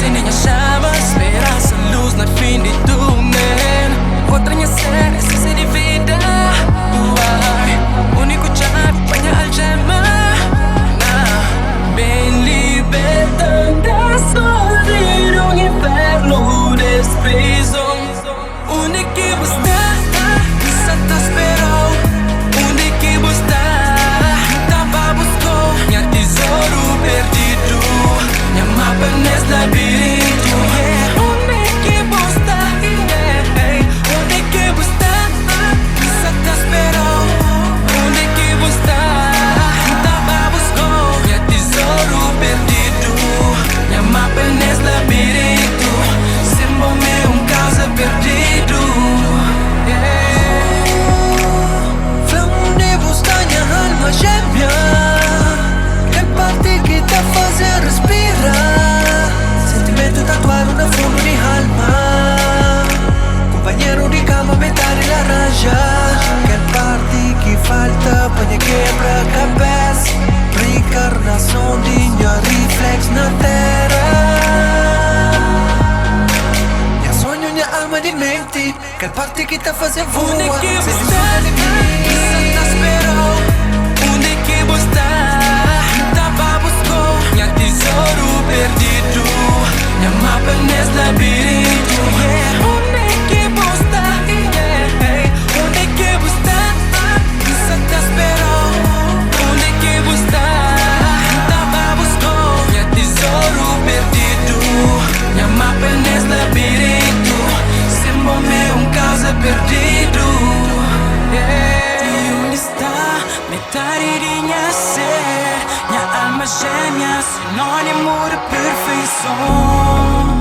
sem nem achava. Esperança, luz no fim de túnel. Outra ser, essência de vida. Uai, único chave, banha algema. Bem libertando a solidão, um inferno desprezo. Onde que você está? Só te esperou. Onde que você está? Tava buscando minha tesouro perdido, minha mapa nesse labirinto. Onde que você está? Onde que você está? Só te esperou. Onde que você está? Tava buscando minha tesouro perdido, minha mapa nesse labirinto. Sempre causa perdido. Onde você minha alma gêmea? Que parte que te faz respirar? Sentimento tatuado no fundo de alma. Companheiro de cama, metade laranja. Que parte que falta para quebra-cabeça? Reencarnação de minha reflex na terra. Minha sonho, minha alma de mente. Que parte que te faz voar? Onde que você está? Só te esperou. Onde que você está? Tava buscando minha tesouro perdido, minha mapa nesse labirinto. Onde que você está? Onde que você está? Só te esperou. Onde que você está? Tava buscando minha tesouro perdido, minha mapa nesse labirinto. Sempre causa perdido. E onde está metade de minha ser? Minha alma gêmea, sinônimo de perfeição.